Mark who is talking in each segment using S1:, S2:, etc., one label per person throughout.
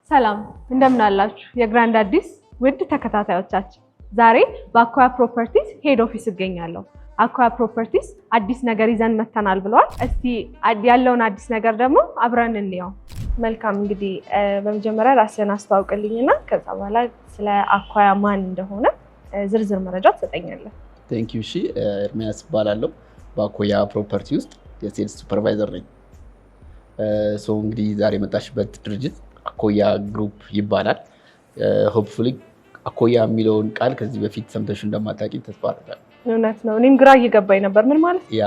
S1: ሰላም እንደምን አላችሁ የግራንድ አዲስ ውድ ተከታታዮቻችን። ዛሬ በአኳያ ፕሮፐርቲስ ሄድ ኦፊስ እገኛለሁ። አኳያ ፕሮፐርቲስ አዲስ ነገር ይዘን መተናል ብለዋል። እስቲ ያለውን አዲስ ነገር ደግሞ አብረን እንየው። መልካም እንግዲህ በመጀመሪያ ራስህን አስተዋውቅልኝና ከዛ በኋላ ስለ አኳያ ማን እንደሆነ ዝርዝር መረጃ ትሰጠኛለህ።
S2: ቴንክ ዩ። እሺ ኤርሚያስ እባላለሁ። በአኳያ ፕሮፐርቲ ውስጥ የሴልስ ሱፐርቫይዘር ነኝ። እንግዲህ ዛሬ የመጣሽበት ድርጅት አኳያ ግሩፕ ይባላል። ሆፕፉሊ አኳያ የሚለውን ቃል ከዚህ በፊት ሰምተሽ እንደማታውቂ ተስፋ አደርጋለሁ።
S1: እውነት ነው፣ እኔም ግራ እየገባኝ ነበር። ምን ማለት
S2: ያ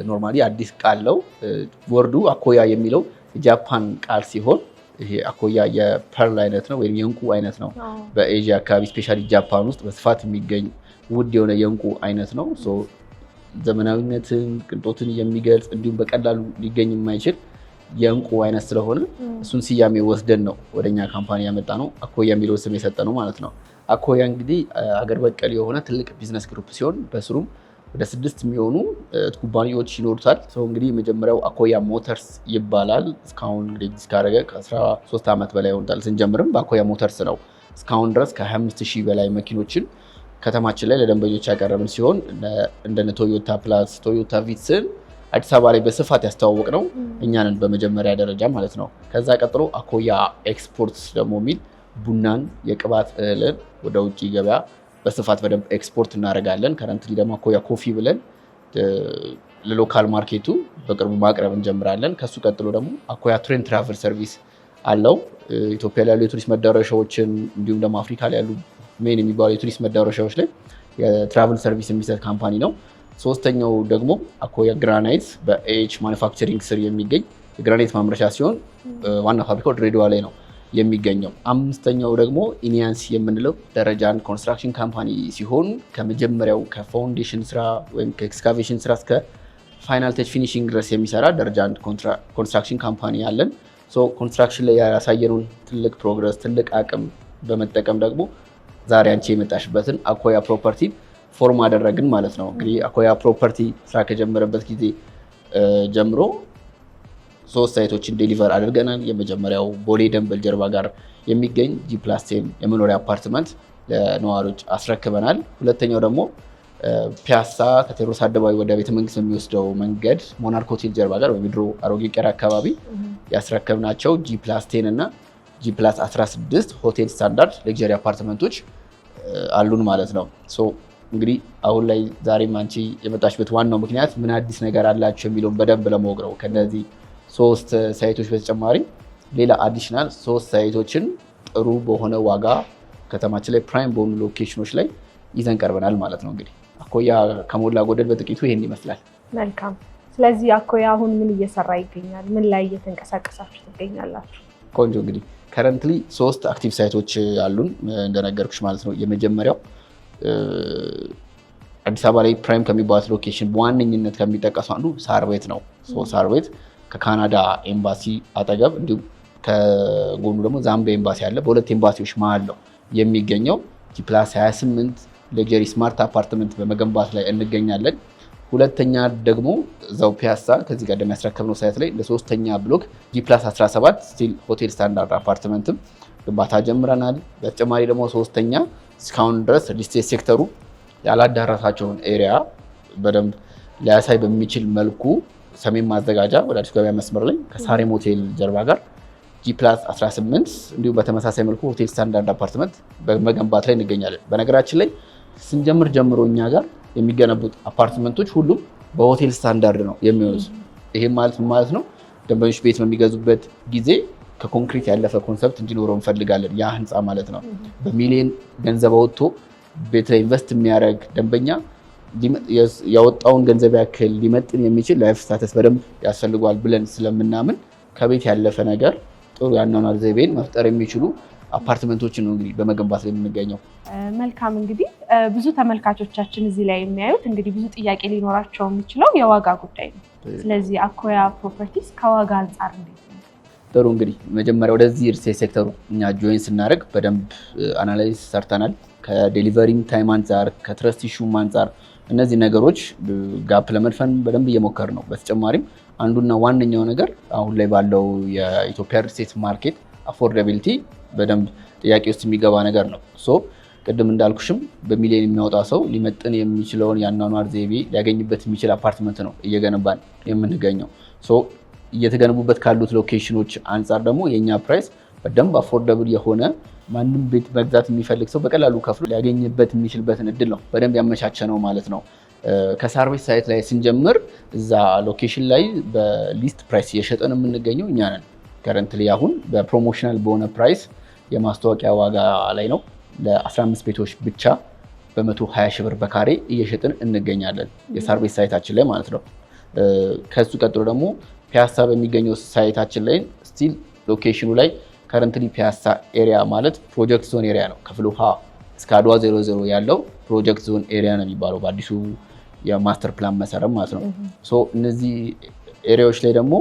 S2: ኖርማሊ አዲስ ቃል ነው። ወርዱ አኳያ የሚለው የጃፓን ቃል ሲሆን ይሄ አኳያ የፐርል አይነት ነው ወይም የእንቁ አይነት ነው። በኤዥያ አካባቢ ስፔሻሊ ጃፓን ውስጥ በስፋት የሚገኝ ውድ የሆነ የእንቁ አይነት ነው። ዘመናዊነትን፣ ቅንጦትን የሚገልጽ እንዲሁም በቀላሉ ሊገኝ የማይችል የእንቁ አይነት ስለሆነ እሱን ስያሜ ወስደን ነው ወደኛ ካምፓኒ ያመጣ ነው አኳያ የሚለው ስም የሰጠ ነው ማለት ነው። አኳያ እንግዲህ ሀገር በቀል የሆነ ትልቅ ቢዝነስ ግሩፕ ሲሆን በስሩም ወደ 6 የሚሆኑ ኩባንያዎች ይኖሩታል። እንግዲህ የመጀመሪያው አኳያ ሞተርስ ይባላል። እስካሁን እንግዲህ ካደረገ ከ13 ዓመት በላይ ሆኖታል። ስንጀምርም በአኳያ ሞተርስ ነው። እስካሁን ድረስ ከ25,000 በላይ መኪኖችን ከተማችን ላይ ለደንበኞች ያቀረብን ሲሆን እንደነ ቶዮታ ፕላስ፣ ቶዮታ ቪትስን አዲስ አበባ ላይ በስፋት ያስተዋወቅ ነው እኛንን በመጀመሪያ ደረጃ ማለት ነው። ከዛ ቀጥሎ አኳያ ኤክስፖርት ደግሞ የሚል ቡናን፣ የቅባት እህልን ወደ ውጭ ገበያ በስፋት በደንብ ኤክስፖርት እናደርጋለን። ከረንትሊ ደግሞ አኳያ ኮፊ ብለን ለሎካል ማርኬቱ በቅርቡ ማቅረብ እንጀምራለን። ከሱ ቀጥሎ ደግሞ አኳያ ቱር ትራቨል ሰርቪስ አለው። ኢትዮጵያ ላይ ያሉ የቱሪስት መዳረሻዎችን እንዲሁም ደግሞ አፍሪካ ላይ ያሉ ሜን የሚባሉ የቱሪስት መዳረሻዎች ላይ የትራቨል ሰርቪስ የሚሰጥ ካምፓኒ ነው። ሶስተኛው ደግሞ አኳያ ግራናይት በኤች ማኑፋክቸሪንግ ስር የሚገኝ የግራናይት ማምረቻ ሲሆን ዋና ፋብሪካው ድሬዳዋ ላይ ነው የሚገኘው። አምስተኛው ደግሞ ኢኒያንስ የምንለው ደረጃን ኮንስትራክሽን ካምፓኒ ሲሆን ከመጀመሪያው ከፋውንዴሽን ስራ ወይም ከኤክስካቬሽን ስራ እስከ ፋይናል ተች ፊኒሽንግ ድረስ የሚሰራ ደረጃን ኮንስትራክሽን ካምፓኒ አለን። ኮንስትራክሽን ላይ ያሳየነውን ትልቅ ፕሮግረስ፣ ትልቅ አቅም በመጠቀም ደግሞ ዛሬ አንቺ የመጣሽበትን አኳያ ፕሮፐርቲ ፎርም አደረግን ማለት ነው። እንግዲህ አኳያ ፕሮፐርቲ ስራ ከጀመረበት ጊዜ ጀምሮ 3 ሳይቶችን ዴሊቨር አድርገናል። የመጀመሪያው ቦሌ ደንበል ጀርባ ጋር የሚገኝ ጂ+10 የመኖሪያ አፓርትመንት ለነዋሪዎች አስረክበናል። ሁለተኛው ደግሞ ፒያሳ ከቴዎድሮስ አደባባይ ወደ ቤተመንግስት የሚወስደው መንገድ ሞናርክ ሆቴል ጀርባ ጋር ወይም ድሮ አሮጌ ቄራ አካባቢ ያስረከብናቸው ጂ+10 እና ጂ+16 ሆቴል ስታንዳርድ ሌክዠሪ አፓርትመንቶች አሉን ማለት ነው። እንግዲህ አሁን ላይ ዛሬም አንቺ የመጣሽበት ዋናው ምክንያት ምን አዲስ ነገር አላቸው የሚለውን በደንብ ለማወቅ ነው። ከነዚህ 3 ሳይቶች በተጨማሪ ሌላ አዲሽናል 3 ሳይቶችን ጥሩ በሆነ ዋጋ ከተማችን ላይ ፕራይም በሆኑ ሎኬሽኖች ላይ ይዘን ቀርበናል ማለት ነው። እንግዲህ አኳያ ከሞላ ጎደል በጥቂቱ ይሄን ይመስላል።
S1: መልካም። ስለዚህ አኳያ አሁን ምን እየሰራ ይገኛል? ምን ላይ እየተንቀሳቀሳችሁ ትገኛላችሁ?
S2: ቆንጆ። እንግዲህ ከረንትሊ 3 አክቲቭ ሳይቶች አሉን እንደነገርኩሽ ማለት ነው። የመጀመሪያው አዲስ አበባ ላይ ፕራይም ከሚባሉት ሎኬሽን በዋነኝነት ከሚጠቀሱ አንዱ ሳር ቤት ነው። ሳር ቤት ከካናዳ ኤምባሲ አጠገብ እንዲሁም ከጎኑ ደግሞ ዛምቢያ ኤምባሲ አለ። በሁለት ኤምባሲዎች መሀል ነው የሚገኘው። ጂ+28 ሌክዠሪ ስማርት አፓርትመንት በመገንባት ላይ እንገኛለን። ሁለተኛ ደግሞ እዛው ፒያሳ ከዚህ ቀደም ያስረከብነው ሳይት ላይ ለሶስተኛ ብሎክ ጂ+17 ስቲል ሆቴል ስታንዳርድ አፓርትመንትም ግንባታ ጀምረናል። በተጨማሪ ደግሞ ሶስተኛ እስካሁን ድረስ ሪልስቴት ሴክተሩ ያላዳረሳቸውን ኤሪያ በደንብ ሊያሳይ በሚችል መልኩ ሰሜን ማዘጋጃ ወደ አዲስ ገበያ መስመር ላይ ከሳሬም ሆቴል ጀርባ ጋር ጂ+18 እንዲሁም በተመሳሳይ መልኩ ሆቴል ስታንዳርድ አፓርትመንት በመገንባት ላይ እንገኛለን። በነገራችን ላይ ስንጀምር ጀምሮ እኛ ጋር የሚገነቡት አፓርትመንቶች ሁሉም በሆቴል ስታንዳርድ ነው የሚሆኑት። ይሄም ማለት ነው ደንበኞች ቤት በሚገዙበት ጊዜ ከኮንክሪት ያለፈ ኮንሰፕት እንዲኖረው እንፈልጋለን። ያ ህንፃ ማለት ነው በሚሊዮን ገንዘብ አወጥቶ ቤት ላይ ኢንቨስት የሚያደርግ ደንበኛ ያወጣውን ገንዘብ ያክል ሊመጥን የሚችል ላይፍ ስታተስ በደንብ ያስፈልገዋል ብለን ስለምናምን ከቤት ያለፈ ነገር ጥሩ ያኗኗር ዘይቤን መፍጠር የሚችሉ አፓርትመንቶችን ነው እንግዲህ በመገንባት ላይ የምንገኘው።
S1: መልካም። እንግዲህ ብዙ ተመልካቾቻችን እዚህ ላይ የሚያዩት እንግዲህ ብዙ ጥያቄ ሊኖራቸው የሚችለው የዋጋ ጉዳይ ነው። ስለዚህ አኳያ ፕሮፐርቲስ ከዋጋ አንጻር እንዴት ነው?
S2: ጥሩ። እንግዲህ መጀመሪያ ወደዚህ ሪልስቴት ሴክተሩ እኛ ጆይን ስናደርግ በደንብ አናላይዝ ሰርተናል። ከዴሊቨሪንግ ታይም አንጻር፣ ከትረስት ኢሹም አንጻር እነዚህ ነገሮች ጋፕ ለመድፈን በደንብ እየሞከር ነው። በተጨማሪም አንዱና ዋነኛው ነገር አሁን ላይ ባለው የኢትዮጵያ ሪልስቴት ማርኬት አፎርዳቢሊቲ በደንብ ጥያቄ ውስጥ የሚገባ ነገር ነው። ሶ ቅድም እንዳልኩሽም በሚሊዮን የሚያወጣ ሰው ሊመጥን የሚችለውን የአኗኗር ዘይቤ ሊያገኝበት የሚችል አፓርትመንት ነው እየገነባን የምንገኘው። ሶ እየተገነቡበት ካሉት ሎኬሽኖች አንጻር ደግሞ የእኛ ፕራይስ በደንብ አፎርደብል የሆነ ማንም ቤት መግዛት የሚፈልግ ሰው በቀላሉ ከፍሎ ሊያገኝበት የሚችልበትን እድል ነው በደንብ ያመቻቸ ነው ማለት ነው። ከሳር ቤት ሳይት ላይ ስንጀምር እዛ ሎኬሽን ላይ በሊስት ፕራይስ እየሸጠን የምንገኘው እኛ ነን። ከረንትሊ አሁን በፕሮሞሽናል በሆነ ፕራይስ የማስታወቂያ ዋጋ ላይ ነው ለ15 ቤቶች ብቻ በ120 ሺህ ብር በካሬ እየሸጥን እንገኛለን የሳር ቤት ሳይታችን ላይ ማለት ነው። ከሱ ቀጥሎ ደግሞ ፒያሳ በሚገኘው ሳይታችን ላይ ስቲል ሎኬሽኑ ላይ ከረንትሊ ፒያሳ ኤሪያ ማለት ፕሮጀክት ዞን ኤሪያ ነው። ከፍል ውሃ እስከ አድዋ 00 ያለው ፕሮጀክት ዞን ኤሪያ ነው የሚባለው በአዲሱ የማስተር ፕላን መሰረት ማለት ነው። ሶ እነዚህ ኤሪያዎች ላይ ደግሞ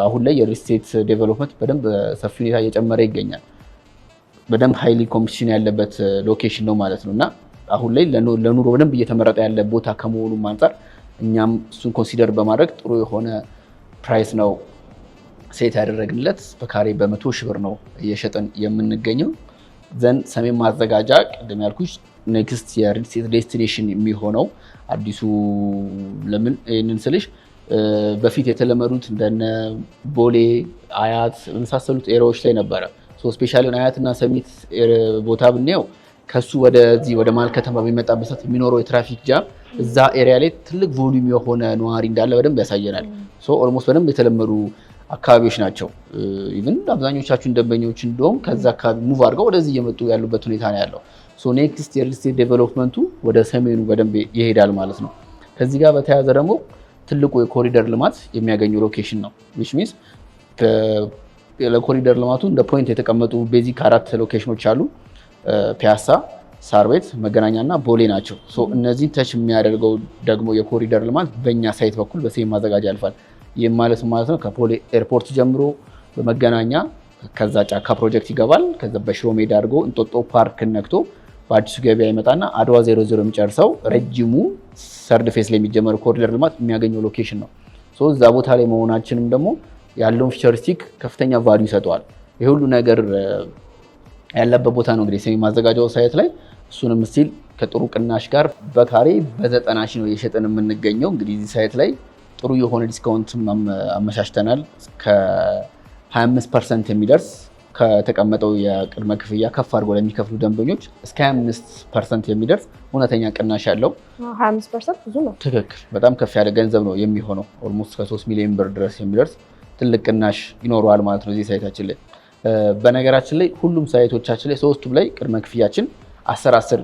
S2: አሁን ላይ የሪል ስቴት ዴቨሎፕመንት በደንብ ሰፊ ሁኔታ እየጨመረ ይገኛል። በደንብ ሃይሊ ኮምፒቲሽን ያለበት ሎኬሽን ነው ማለት ነው እና አሁን ላይ ለኑሮ በደንብ እየተመረጠ ያለ ቦታ ከመሆኑ አንጻር እኛም እሱን ኮንሲደር በማድረግ ጥሩ የሆነ ፕራይስ ነው ሴት ያደረግንለት። በካሬ በ100 ሺህ ብር ነው እየሸጠን የምንገኘው። ዘን ሰሜን ማዘጋጃ ቅድም ያልኩሽ ኔክስት የሪል ስቴት ዴስቲኔሽን የሚሆነው አዲሱ ለምን ይህንን ስልሽ በፊት የተለመዱት እንደነ ቦሌ፣ አያት የመሳሰሉት ኤሪያዎች ላይ ነበረ። ስፔሻሊ አያት እና ሰሚት ቦታ ብናየው ከሱ ወደዚህ ወደ መሀል ከተማ በሚመጣበት ሰዓት የሚኖረው የትራፊክ ጃም እዛ ኤሪያ ላይ ትልቅ ቮሊዩም የሆነ ነዋሪ እንዳለ በደንብ ያሳየናል። ኦልሞስት በደንብ የተለመዱ አካባቢዎች ናቸው። ኢቭን አብዛኞቻችን ደንበኞች እንደውም ከዛ አካባቢ ሙቭ አድርገው ወደዚህ እየመጡ ያሉበት ሁኔታ ነው ያለው። ኔክስት የሪል ስቴት ዴቨሎፕመንቱ ወደ ሰሜኑ በደንብ ይሄዳል ማለት ነው። ከዚህ ጋር በተያያዘ ደግሞ ትልቁ የኮሪደር ልማት የሚያገኙ ሎኬሽን ነው። ዊች ሚንስ ለኮሪደር ልማቱ እንደ ፖይንት የተቀመጡ ቤዚክ 4 ሎኬሽኖች አሉ። ፒያሳ፣ ሳር ቤት፣ መገናኛ እና ቦሌ ናቸው። እነዚህ ተች የሚያደርገው ደግሞ የኮሪደር ልማት በእኛ ሳይት በኩል በሰሜን ማዘጋጃ ያልፋል። ይህም ማለት ነው ከፖሌ ኤርፖርት ጀምሮ በመገናኛ ከዛ ጫካ ፕሮጀክት ይገባል። ከዛ በሽሮ ሜዳ አድርጎ እንጦጦ ፓርክ ነክቶ በአዲሱ ገበያ ይመጣና አድዋ 00 የሚጨርሰው ረጅሙ ሰርድ ፌስ ላይ የሚጀመረው ኮሪደር ልማት የሚያገኘው ሎኬሽን ነው። እዛ ቦታ ላይ መሆናችንም ደግሞ ያለውን ፊቸሪስቲክ ከፍተኛ ቫልዩ ይሰጠዋል። ይህ ሁሉ ነገር ያለበት ቦታ ነው እንግዲህ ሰሜን ማዘጋጃው ሳይት ላይ። እሱንም ስቲል ከጥሩ ቅናሽ ጋር በካሬ በ90 ሺህ ነው እየሸጠን የምንገኘው። እንግዲህ እዚህ ሳይት ላይ ጥሩ የሆነ ዲስካውንት አመቻችተናል። ከ25% የሚደርስ ከተቀመጠው የቅድመ ክፍያ ከፍ አድርጎ ለሚከፍሉ ደንበኞች እስከ 25% የሚደርስ እውነተኛ ቅናሽ ያለው።
S1: 25% ብዙ ነው። ትክክል።
S2: በጣም ከፍ ያለ ገንዘብ ነው የሚሆነው። ኦልሞስት ከ3 ሚሊዮን ብር ድረስ የሚደርስ ትልቅ ቅናሽ ይኖረዋል ማለት ነው እዚህ ሳይታችን ላይ። በነገራችን ላይ ሁሉም ሳይቶቻችን ላይ ሶስቱም ላይ ቅድመ ክፍያችን 10%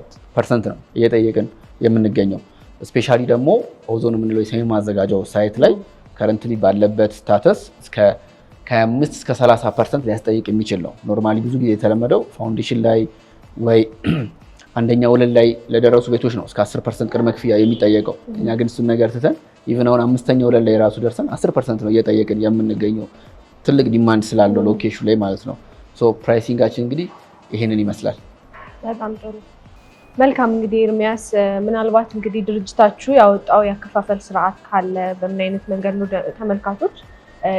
S2: ነው እየጠየቅን የምንገኘው። ስፔሻሊ ደግሞ ኦዞን የምንለው የሰሜን ማዘጋጃው ሳይት ላይ ከረንትሊ ባለበት ስታተስ ከ25 እስከ 30% ሊያስጠይቅ የሚችል ነው። ኖርማሊ ብዙ ጊዜ የተለመደው ፋውንዴሽን ላይ ወይ አንደኛ ወለል ላይ ለደረሱ ቤቶች ነው እስከ 10% ቅድመ ክፍያ የሚጠየቀው። እኛ ግን እሱን ነገር ትተን ኢቭን አሁን 5ኛ ወለል ላይ ራሱ ደርሰን 10% ነው እየጠየቅን የምንገኘው ትልቅ ዲማንድ ስላለው ሎኬሽን ላይ ማለት ነው። ፕራይሲንጋችን እንግዲህ ይሄንን ይመስላል።
S1: በጣም ጥሩ መልካም። እንግዲህ ኤርሚያስ ምናልባት እንግዲህ ድርጅታችሁ ያወጣው የአከፋፈል ስርዓት ካለ በምን አይነት መንገድ ነው ተመልካቾች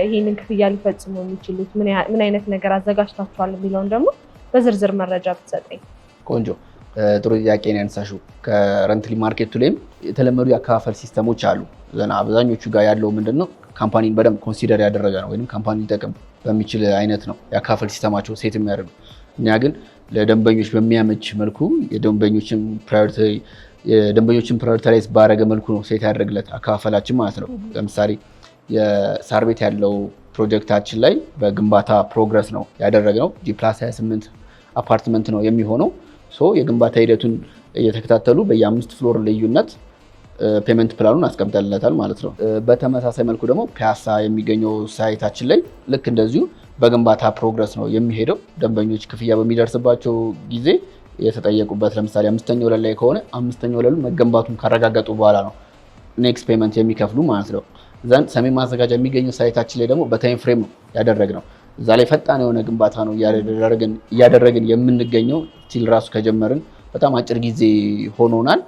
S1: ይህንን ክፍያ ሊፈጽሙ የሚችሉት? ምን አይነት ነገር አዘጋጅታችኋል የሚለውን ደግሞ በዝርዝር መረጃ ብትሰጠኝ።
S2: ቆንጆ ጥሩ ጥያቄ ነው ያነሳሽው። ከረንትሊ ማርኬቱ ላይም የተለመዱ የአከፋፈል ሲስተሞች አሉ። አብዛኞቹ ጋር ያለው ምንድነው ካምፓኒን በደንብ ኮንሲደር ያደረገ ነው ወይም ካምፓኒ ሊጠቅም በሚችል አይነት ነው የአከፋፈል ሲስተማቸው ሴት የሚያደርጉ። እኛ ግን ለደንበኞች በሚያመች መልኩ የደንበኞችን ፕራዮሪታይዝ ባረገ መልኩ ነው ሴት ያደርግለት አከፋፈላችን ማለት ነው። ለምሳሌ የሳር ቤት ያለው ፕሮጀክታችን ላይ በግንባታ ፕሮግረስ ነው ያደረግነው። ጂ+28 አፓርትመንት ነው የሚሆነው። የግንባታ ሂደቱን እየተከታተሉ በየ5 ፍሎር ልዩነት ፔመንት ፕላኑን አስቀምጠንለታል ማለት ነው። በተመሳሳይ መልኩ ደግሞ ፒያሳ የሚገኘው ሳይታችን ላይ ልክ እንደዚሁ በግንባታ ፕሮግረስ ነው የሚሄደው። ደንበኞች ክፍያ በሚደርስባቸው ጊዜ የተጠየቁበት ለምሳሌ 5ኛ ወለል ላይ ከሆነ 5ኛ ወለሉ መገንባቱን ካረጋገጡ በኋላ ነው ኔክስት ፔመንት የሚከፍሉ ማለት ነው። ዘንድ ሰሜን ማዘጋጃ የሚገኘው ሳይታችን ላይ ደግሞ በታይም ፍሬም ነው ያደረግነው። እዛ ላይ ፈጣን የሆነ ግንባታ ነው እያደረግን የምንገኘው። ስቲል ራሱ ከጀመርን በጣም አጭር ጊዜ ሆኖናል።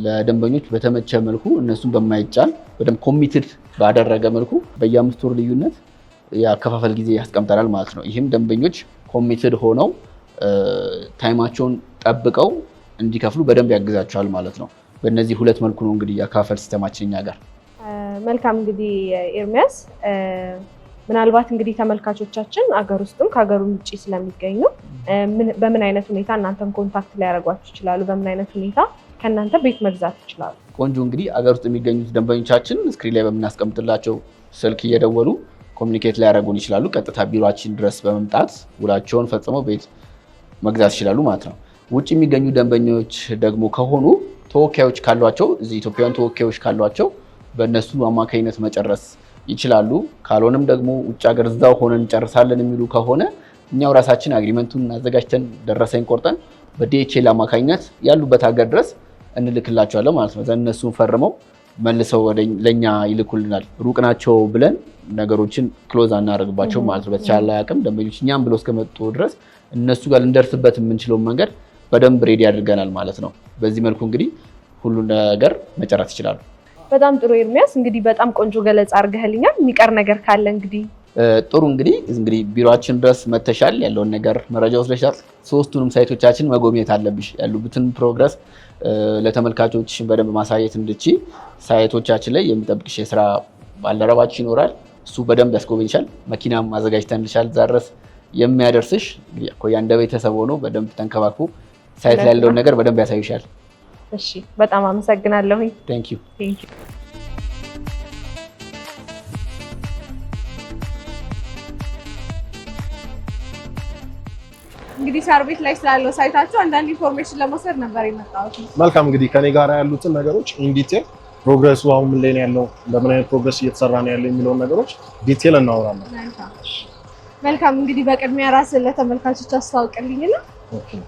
S2: ለደንበኞች በተመቸ መልኩ እነሱን በማይጫን በደንብ ኮሚትድ ባደረገ መልኩ በየ5 ወር ልዩነት የአከፋፈል ጊዜ ያስቀምጠናል ማለት ነው። ይህም ደንበኞች ኮሚትድ ሆነው ታይማቸውን ጠብቀው እንዲከፍሉ በደንብ ያግዛቸዋል ማለት ነው። በእነዚህ ሁለት መልኩ ነው እንግዲህ የአከፋፈል ሲስተማችን እኛ ጋር።
S1: መልካም እንግዲህ ኤርሚያስ ምናልባት እንግዲህ ተመልካቾቻችን አገር ውስጥም ከሀገሩም ውጭ ስለሚገኙ በምን አይነት ሁኔታ እናንተን ኮንታክት ሊያደርጓችሁ ይችላሉ? በምን አይነት ሁኔታ ከእናንተ ቤት መግዛት ይችላሉ?
S2: ቆንጆ እንግዲህ አገር ውስጥ የሚገኙት ደንበኞቻችን ስክሪን ላይ በምናስቀምጥላቸው ስልክ እየደወሉ ኮሚኒኬት ሊያደርጉን ይችላሉ። ቀጥታ ቢሮአችን ድረስ በመምጣት ውላቸውን ፈጽመው ቤት መግዛት ይችላሉ ማለት ነው። ውጭ የሚገኙ ደንበኞች ደግሞ ከሆኑ ተወካዮች ካሏቸው እዚህ ኢትዮጵያውያን ተወካዮች ካሏቸው በእነሱ አማካኝነት መጨረስ ይችላሉ። ካልሆነም ደግሞ ውጭ ሀገር እዛው ሆነን እንጨርሳለን የሚሉ ከሆነ እኛው ራሳችን አግሪመንቱን አዘጋጅተን ደረሰኝ ቆርጠን በዲኤችኤል አማካኝነት ያሉበት ሀገር ድረስ እንልክላቸዋለን ማለት ነው። እነሱን ፈርመው መልሰው ለኛ ይልኩልናል። ሩቅ ናቸው ብለን ነገሮችን ክሎዝ አናደርግባቸው ማለት ነው። በተቻለ አቅም ደንበኞች እኛም ብሎ እስከመጡ ድረስ እነሱ ጋር ልንደርስበት የምንችለውን መንገድ በደንብ ሬዲ አድርገናል ማለት ነው። በዚህ መልኩ እንግዲህ ሁሉ ነገር መጨረስ ይችላሉ።
S1: በጣም ጥሩ ኤርሚያስ፣ እንግዲህ በጣም ቆንጆ ገለጻ አድርገህልኛል። የሚቀር ነገር ካለ እንግዲህ
S2: ጥሩ እንግዲህ ቢሮአችን ድረስ መተሻል ያለውን ነገር መረጃ ወስደሻል። ሶስቱንም ሳይቶቻችን መጎብኘት አለብሽ። ያሉበትን ፕሮግረስ ለተመልካቾች በደንብ ማሳየት እንድቺ ሳይቶቻችን ላይ የሚጠብቅሽ የስራ ባልደረባችን ይኖራል። እሱ በደንብ ያስጎበኝሻል። መኪናም አዘጋጅተንልሻል እዛ ድረስ የሚያደርስሽ። አኮያ እንደ ቤተሰብ ሆኖ በደንብ ተንከባክቦ ሳይት ላይ ያለውን ነገር በደንብ ያሳዩሻል።
S1: እሺ፣ በጣም አመሰግናለሁ።
S2: ቴንክ ዩ።
S1: እንግዲህ ሳር ቤት ላይ ስላለው ሳይታችሁ አንዳንድ ኢንፎርሜሽን ለመውሰድ ነበር የመጣሁት።
S3: መልካም እንግዲህ ከኔ ጋር ያሉትን ነገሮች ኢን ዲቴል ፕሮግረሱ አሁን ምን ላይ ነው ያለው፣ በምን አይነት ፕሮግረስ እየተሰራ ነው ያለው የሚለውን ነገሮች ዲቴል እናወራለን።
S1: መልካም እንግዲህ በቅድሚያ ራስን ለተመልካቾች አስተዋውቅልኝና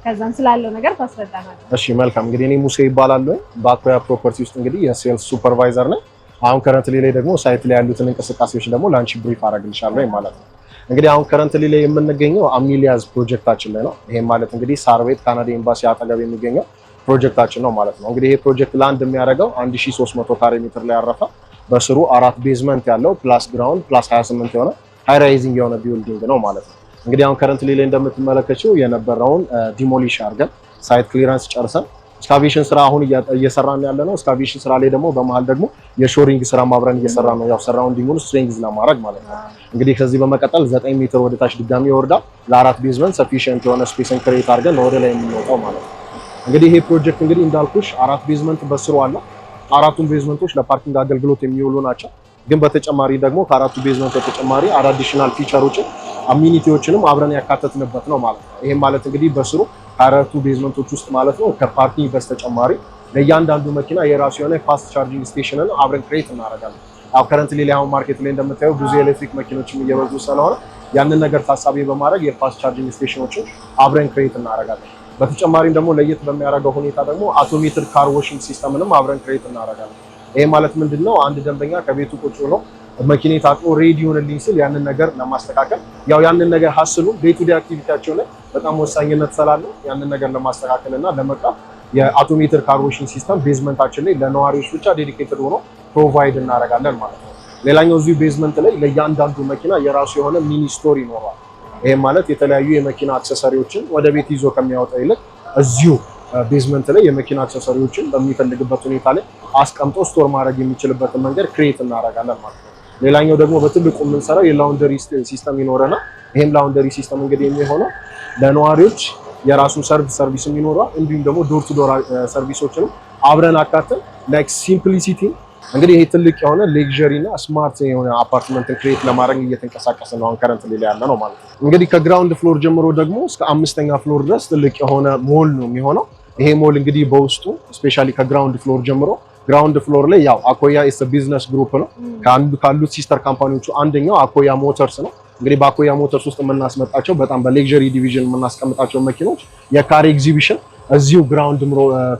S1: ከዛን ስላለው ነገር ታስረዳናለህ።
S3: እሺ መልካም እንግዲህ እኔ ሙሴ ይባላለሁ። በአኮያ ፕሮፐርቲ ውስጥ እንግዲህ የሴልስ ሱፐርቫይዘር ነኝ። አሁን ከረንትሊ ላይ ደግሞ ሳይት ላይ ያሉትን እንቅስቃሴዎች ደግሞ ላንቺ ብሪፍ አደርግልሻለሁ ማለት ነው። እንግዲህ አሁን ከረንትሊ ላይ የምንገኘው አሚሊያዝ ፕሮጀክታችን ላይ ነው። ይሄ ማለት እንግዲህ ሳር ቤት ካናዳ ኤምባሲ አጠገብ የሚገኘው ፕሮጀክታችን ነው ማለት ነው። እንግዲህ ይሄ ፕሮጀክት ላንድ የሚያደርገው 1300 ካሬ ሜትር ላይ ያረፈ በስሩ 4 ቤዝመንት ያለው ፕላስ ግራውንድ ፕላስ 28 የሆነ ሃይ ራይዚንግ የሆነ ቢልዲንግ ነው ማለት ነው። እንግዲህ አሁን ከረንትሊ ላይ እንደምትመለከቱው የነበረውን ዲሞሊሽ አድርገን ሳይት ክሊራንስ ጨርሰን ስካቬሽን ስራ አሁን እየሰራን ያለ ነው። ስካቬሽን ስራ ላይ ደግሞ በመሃል ደግሞ የሾሪንግ ስራ ማብረን እየሰራ ነው። ያው ሰራውንዲንጉን ስትሬንግዝ ለማድረግ ማለት ነው። እንግዲህ ከዚህ በመቀጠል 9 ሜትር ወደ ታች ድጋሚ ይወርዳል። ለ4 ቤዝመንት ሰፊሽንት የሆነ ስፔስን ክሬት አድርገን ወደ ላይ የምንወጣው ማለት ነው። እንግዲህ ይሄ ፕሮጀክት እንግዲህ እንዳልኩሽ 4 ቤዝመንት በስሩ አለ። 4ቱም ቤዝመንቶች ለፓርኪንግ አገልግሎት የሚውሉ ናቸው። ግን በተጨማሪ ደግሞ ከ4ቱ ቤዝመንት በተጨማሪ አዲሽናል ፊቸሮችን አሚኒቲዎችንም አብረን ያካተትንበት ነው ማለት ነው። ይሄም ማለት እንግዲህ በስሩ ከ4ቱ ቤዝመንቶች ውስጥ ማለት ነው ከፓርኪንግ በስተጨማሪ ለእያንዳንዱ መኪና የራሱ የሆነ ፋስት ቻርጂንግ ስቴሽንን አብረን ክሬት እናደርጋለን። አሁን ከረንትሊ ላይ አሁን ማርኬት ላይ እንደምታየው ብዙ የኤሌክትሪክ መኪኖችም እየበዙ ስለሆነ ያንን ነገር ታሳቢ በማድረግ የፋስት ቻርጂንግ ስቴሽኖችን አብረን ክሬት እናደርጋለን። በተጨማሪም ደግሞ ለየት በሚያደርገው ሁኔታ ደግሞ አውቶሜትድ ካር ዋሽንግ ሲስተምንም አብረን ክሬት እናደርጋለን። ይሄ ማለት ምንድነው? አንድ ደንበኛ ከቤቱ ቁጭ ብሎ መኪና ታጥቦ ሬዲ ሆነልኝ ሲል ያንን ነገር ለማስተካከል ያው ያንን ነገር ሀስሉ ዴይ ቱ ዴይ አክቲቪቲያቸው ላይ በጣም ወሳኝነት ስላለው ያንን ነገር ለማስተካከል እና ለመቅረፍ የአውቶሜትድ ካር ዋሽንግ ሲስተም ቤዝመንታችን ላይ ለነዋሪዎች ብቻ ዴዲኬትድ ሆኖ ፕሮቫይድ እናደርጋለን ማለት ነው። ሌላኛው እዚሁ ቤዝመንት ላይ ለእያንዳንዱ መኪና የራሱ የሆነ ሚኒ ስቶር ይኖረዋል። ይሄም ማለት የተለያዩ የመኪና አክሰሰሪዎችን ወደ ቤት ይዞ ከሚያወጣ ይልቅ እዚሁ ቤዝመንት ላይ የመኪና አክሰሰሪዎችን በሚፈልግበት ሁኔታ ላይ አስቀምጦ ስቶር ማድረግ የሚችልበትን መንገድ ክሬት እናደርጋለን ማለት ነው። ሌላኛው ደግሞ በትልቁ የምንሰራው የላውንደሪ ሲስተም ይኖረናል። ይሄም ላውንደሪ ሲስተም እንግዲህ የሚሆነው ለነዋሪዎች የራሱን ሰርቪስም ይኖረዋል። እንዲሁም ደግሞ ዶር ቱ ዶር ሰርቪሶችንም አብረን አካተን ላይክ ሲምፕሊሲቲ እንግዲህ ይሄ ትልቅ የሆነ ሌክዠሪ እና ስማርት የሆነ አፓርትመንትን ክሬት ለማድረግ እየተንቀሳቀሰ ነው አሁን ከረንትሊ ላይ ያለ ነው ማለት ነው። እንግዲህ ከግራውንድ ፍሎር ጀምሮ ደግሞ እስከ 5ኛ ፍሎር ድረስ ትልቅ የሆነ ሞል ነው የሚሆነው። ይሄ ሞል እንግዲህ በውስጡ ስፔሻሊ ከግራውንድ ፍሎር ጀምሮ ግራውንድ ፍሎር ላይ ያው አኮያ ኢስ ቢዝነስ ግሩፕ ነው። ካሉት ሲስተር ካምፓኒዎቹ አንደኛው አኮያ ሞተርስ ነው። እንግዲህ በአኮያ ሞተርስ ውስጥ የምናስመጣቸው በጣም በሌክዠሪ ዲቪዥን የምናስቀምጣቸው መኪኖች የካር ኤግዚቢሽን እዚሁ ግራውንድ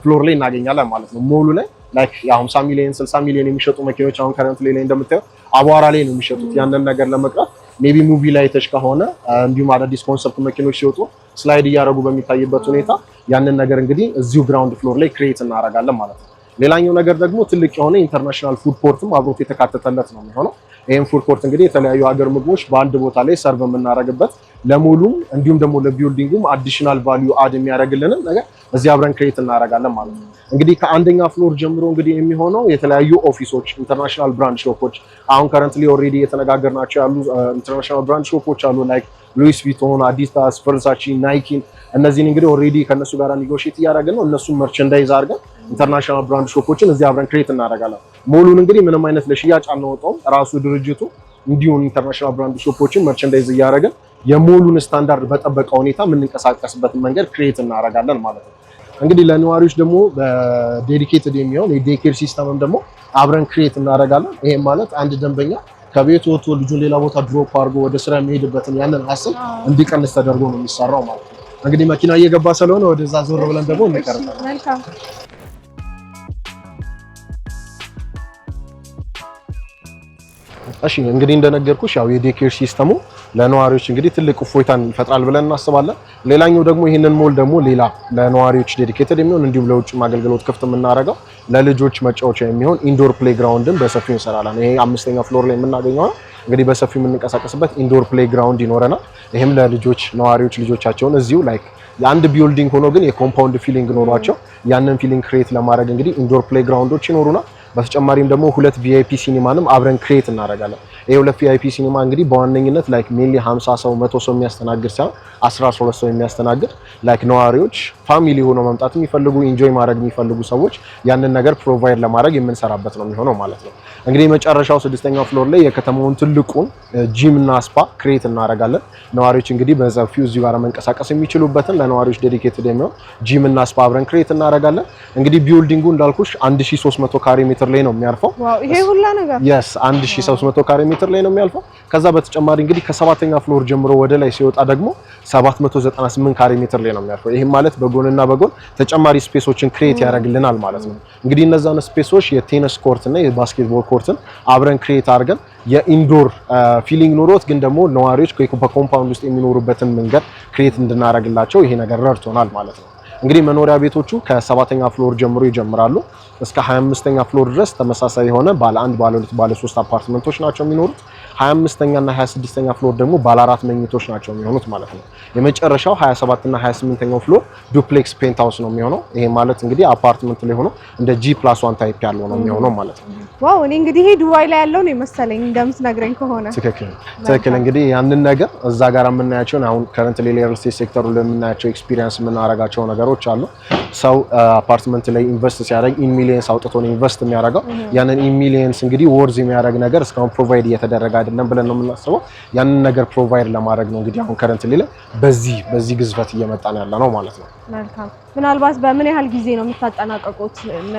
S3: ፍሎር ላይ እናገኛለን ማለት ነው። ሞሉ ላይ ላይክ 50 ሚሊዮን 60 ሚሊዮን የሚሸጡ መኪኖች አሁን ከረንትሊ ላይ እንደምታየው አቧራ ላይ ነው የሚሸጡት። ያንን ነገር ለመቅረፍ ሜቢ ሙቪ ላይ ተሽ ከሆነ እንዲሁም አዳዲስ ኮንሰፕት መኪኖች ሲወጡ ስላይድ እያደረጉ በሚታይበት ሁኔታ ያንን ነገር እንግዲህ እዚሁ ግራውንድ ፍሎር ላይ ክሬት እናደርጋለን ማለት ነው። ሌላኛው ነገር ደግሞ ትልቅ የሆነ ኢንተርናሽናል ፉድ ኮርትም አብሮት የተካተተለት ነው የሚሆነው። ይሄን ፉድ ኮርት እንግዲህ የተለያዩ ሀገር ምግቦች በአንድ ቦታ ላይ ሰርቭ የምናደርግበት ለሙሉም እንዲሁም ደግሞ ለቢልዲንጉም አዲሽናል ቫልዩ አድ የሚያደርግልንን ነገር እዚህ አብረን ክሬት እናደርጋለን ማለት ነው። እንግዲህ ከአንደኛ ፍሎር ጀምሮ እንግዲህ የሚሆነው የተለያዩ ኦፊሶች፣ ኢንተርናሽናል ብራንድ ሾፖች አሁን ከረንትሊ ኦልሬዲ የተነጋገርናቸው ያሉ ኢንተርናሽናል ብራንድ ሾፖች አሉ ላይክ ሉዊስ ቪቶን፣ አዲዳስ፣ ቨርሳቺ፣ ናይኪን እነዚህን እንግዲህ ኦልሬዲ ከነሱ ጋር ኔጎሺየት እያደረግን ነው። እነሱን መርቸንዳይዝ አድርገን ኢንተርናሽናል ብራንድ ሾፖችን እዚህ አብረን ክሬት እናደርጋለን። ሞሉን እንግዲህ ምንም አይነት ለሽያጭ አናወጣውም። ራሱ ድርጅቱ እንዲሁም ኢንተርናሽናል ብራንድ ሾፖችን መርቸንዳይዝ እያደረግን የሞሉን ስታንዳርድ በጠበቀ ሁኔታ የምንንቀሳቀስበትን መንገድ ክሬት እናደርጋለን ማለት ነው። እንግዲህ ለነዋሪዎች ደግሞ በዴዲኬትድ የሚሆን የዴይ ኬር ሲስተምም ደግሞ አብረን ክሬት እናደርጋለን። ይሄም ማለት አንድ ደንበኛ ከቤቱ ወጥቶ ልጁን ሌላ ቦታ ድሮፕ አድርጎ ወደ ስራ የሚሄድበትን ያንን ሀስል እንዲቀንስ ተደርጎ ነው የሚሰራው ማለት ነው። እንግዲህ መኪና እየገባ ስለሆነ ወደዛ ዞር ብለን ደግሞ እንቀርጣለን።
S1: መልካም
S3: እሺ እንግዲህ እንደነገርኩሽ ያው የዴይ ኬር ሲስተሙ ለነዋሪዎች እንግዲህ ትልቅ እፎይታን ይፈጥራል ብለን እናስባለን። ሌላኛው ደግሞ ይሄንን ሞል ደግሞ ሌላ ለነዋሪዎች ዴዲኬትድ የሚሆን እንዲሁም ለውጭ አገልግሎት ክፍት የምናደርገው ለልጆች መጫወቻ የሚሆን ኢንዶር ፕሌይግራውንድን በሰፊው እንሰራለን። ይሄ 5ኛ ፍሎር ላይ የምናገኘው ነው። እንግዲህ በሰፊው የምንንቀሳቀስበት ኢንዶር ፕሌይግራውንድ ይኖረናል። ይሄም ለልጆች ነዋሪዎች ልጆቻቸውን እዚሁ ላይክ የአንድ ቢልዲንግ ሆኖ ግን የኮምፓውንድ ፊሊንግ ኖሯቸው ያንን ፊሊንግ ክሬት ለማድረግ እንግዲህ ኢንዶር ፕሌይግራውንዶች ይኖሩናል። በተጨማሪም ደግሞ 2 ቪአይፒ ሲኒማንም አብረን ክሬት እናደርጋለን። ይሄ 2 ቪአይፒ ሲኒማ እንግዲህ በዋነኝነት ላይክ ሜንሊ 50 ሰው 100 ሰው የሚያስተናግድ ሳይሆን 12 ሰው የሚያስተናግድ ላይክ ነዋሪዎች ፋሚሊ ሆኖ መምጣት የሚፈልጉ ኢንጆይ ማድረግ የሚፈልጉ ሰዎች ያንን ነገር ፕሮቫይድ ለማድረግ የምንሰራበት ነው የሚሆነው ማለት ነው። እንግዲህ መጨረሻው 6ኛው ፍሎር ላይ የከተማውን ትልቁን ጂም እና ስፓ ክሬት እናደርጋለን። ነዋሪዎች እንግዲህ በሰፊው እዚህ ጋር መንቀሳቀስ የሚችሉበትን ለነዋሪዎች ዴዲኬትድ የሚሆን ጂም እና ስፓ አብረን ክሬት እናደርጋለን። እንግዲህ ቢልዲንጉ እንዳልኩሽ 1300 ካሬ ሜትር ላይ ነው የሚያርፈው።
S1: ዋው ይሄ ሁላ ነገር
S3: yes 1300 ካሬ ሜትር ላይ ነው የሚያልፈው። ከዛ በተጨማሪ እንግዲህ ከ7ኛ ፍሎር ጀምሮ ወደ ላይ ሲወጣ ደግሞ 798 ካሬ ሜትር ላይ ነው የሚያርፈው። ይሄም ማለት በጎንና በጎን ተጨማሪ ስፔሶችን ክሬት ያደርግልናል ማለት ነው። እንግዲህ እነዛን ስፔሶች የቴኒስ ኮርት እና የባስኬትቦል ኮርትን አብረን ክሬት አድርገን የኢንዶር ፊሊንግ ኖሮት ግን ደግሞ ነዋሪዎች በኮምፓውንድ ውስጥ የሚኖሩበትን መንገድ ክሬት እንድናደርግላቸው ይሄ ነገር ረድቶናል ማለት ነው። እንግዲህ መኖሪያ ቤቶቹ ከ7ኛ ፍሎር ጀምሮ ይጀምራሉ እስከ 25ኛ ፍሎር ድረስ ተመሳሳይ የሆነ ባለ 1 ባለ 2 ባለ 3 አፓርትመንቶች ናቸው የሚኖሩት። 25ኛ እና 26ኛ ፍሎር ደግሞ ባለ 4 መኝቶች ናቸው የሚሆኑት ማለት ነው። የመጨረሻው 27 እና 28ኛው ፍሎር ዱፕሌክስ ፔንት ሃውስ ነው የሚሆነው። ይሄ ማለት እንግዲህ አፓርትመንት ላይ ሆኖ እንደ G+1 ታይፕ ያለው ነው የሚሆነው ማለት ነው።
S1: ዋው እኔ እንግዲህ ይሄ ዱባይ ላይ ያለው ነው መሰለኝ እንደምትነግረኝ ከሆነ
S3: ትክክል። እንግዲህ ያንን ነገር እዛ ጋር የምናያቸው አሁን ከረንትሊ ሪል ስቴት ሴክተሩ ላይ የምናያቸው ኤክስፒሪየንስ የምናደርጋቸው ነገሮች አሉ። ሰው አፓርትመንት ላይ ኢንቨስት ሲያደርግ ኢን ሚሊየንስ አውጥቶ ነው ኢንቨስት የሚያደርገው። ያንን ኢን ሚሊየንስ እንግዲህ ወርዝ የሚያደርግ ነገር እስካሁን ፕሮቫይድ እየተደረገ አይደለም ብለን ነው የምናስበው። ያንን ነገር ፕሮቫይድ ለማድረግ ነው እንግዲህ አሁን ከረንትሊ ላይ በዚህ ግዝፈት እየመጣን ያለ ነው ማለት ነው።
S1: መልካም። ምናልባት በምን ያህል ጊዜ ነው የምታጠናቀቁት?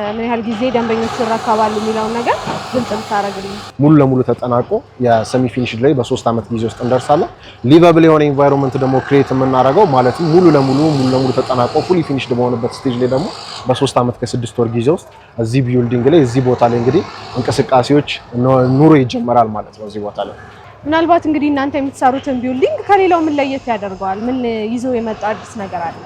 S1: ምን ያህል ጊዜ ደንበኞች ይረከባሉ የሚለውን ነገር ግልጽ ብታደርግልኝ።
S3: ሙሉ ለሙሉ ተጠናቆ የሰሚ ፊኒሽድ ላይ በ3 ዓመት ጊዜ ውስጥ እንደርሳለን። ሊቨብል የሆነ ኢንቫይሮንመንት ደግሞ ክሬት የምናደርገው ማለትም ሙሉ ለሙሉ ተጠናቆ ፉሊ ፊኒሽድ በሆነበት ስቴጅ ላይ ደግሞ በ3 ዓመት ከ6 ወር ጊዜ ውስጥ እዚህ ቢልዲንግ ላይ እዚህ ቦታ ላይ እንግዲህ እንቅስቃሴዎች ኑሮ ይጀመራል ማለት ነው። እዚህ ቦታ ላይ
S1: ምናልባት እንግዲህ እናንተ የምትሰሩትን ቢልዲንግ ከሌላው ምን ለየት ያደርገዋል? ምን ይዞ የመጣ አዲስ ነገር አለ?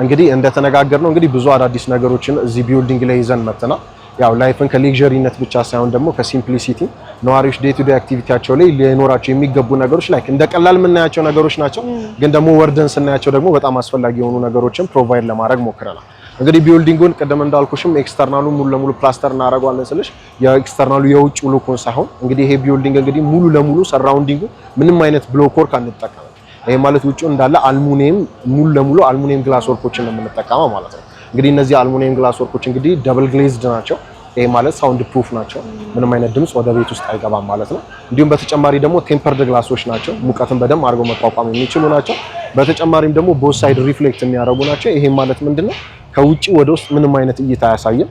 S3: እንግዲህ እንደተነጋገርነው እንግዲህ ብዙ አዳዲስ ነገሮችን እዚህ ቢልዲንግ ላይ ይዘን መጥተናል። ያው ላይፍን ከሌክዠሪነት ብቻ ሳይሆን ደግሞ ከሲምፕሊሲቲ ነዋሪዎች ዴይ ቱ ዴይ አክቲቪቲያቸው ላይ ሊኖራቸው የሚገቡ ነገሮች ላይክ እንደ ቀላል የምናያቸው ነገሮች ናቸው፣ ግን ደግሞ ወርደን ስናያቸው ደግሞ በጣም አስፈላጊ የሆኑ ነገሮችን ፕሮቫይድ ለማድረግ ሞክረናል። እንግዲህ ቢልዲንጉን ቅድም እንዳልኩሽም ኤክስተርናሉ ሙሉ ለሙሉ ፕላስተር እናደርገዋለን ስልሽ የኤክስተርናሉ የውጭ ሉኩን ሳይሆን እንግዲህ ይሄ ቢልዲንግ እንግዲህ ሙሉ ለሙሉ ሰራውንዲንጉ ምንም አይነት ብሎክ ወርክ አንጠቀምም። ይሄ ማለት ውጪው እንዳለ አልሙኒየም ሙሉ ለሙሉ አልሙኒየም ግላስ ወርኮችን ነው የምንጠቀመው ማለት ነው። እንግዲህ እነዚህ አልሙኒየም ግላስ ወርኮች እንግዲህ ደብል ግሌዝድ ናቸው። ይሄ ማለት ሳውንድ ፕሩፍ ናቸው። ምንም አይነት ድምጽ ወደ ቤት ውስጥ አይገባም ማለት ነው። እንዲሁም በተጨማሪ ደግሞ ቴምፐርድ ግላሶች ናቸው። ሙቀትን በደንብ አድርገው መቋቋም የሚችሉ ናቸው። በተጨማሪም ደግሞ ቦዝ ሳይድ ሪፍሌክት የሚያደርጉ ናቸው። ይሄ ማለት ምንድነው ከውጪ ወደ ውስጥ ምንም አይነት እይታ አያሳይም።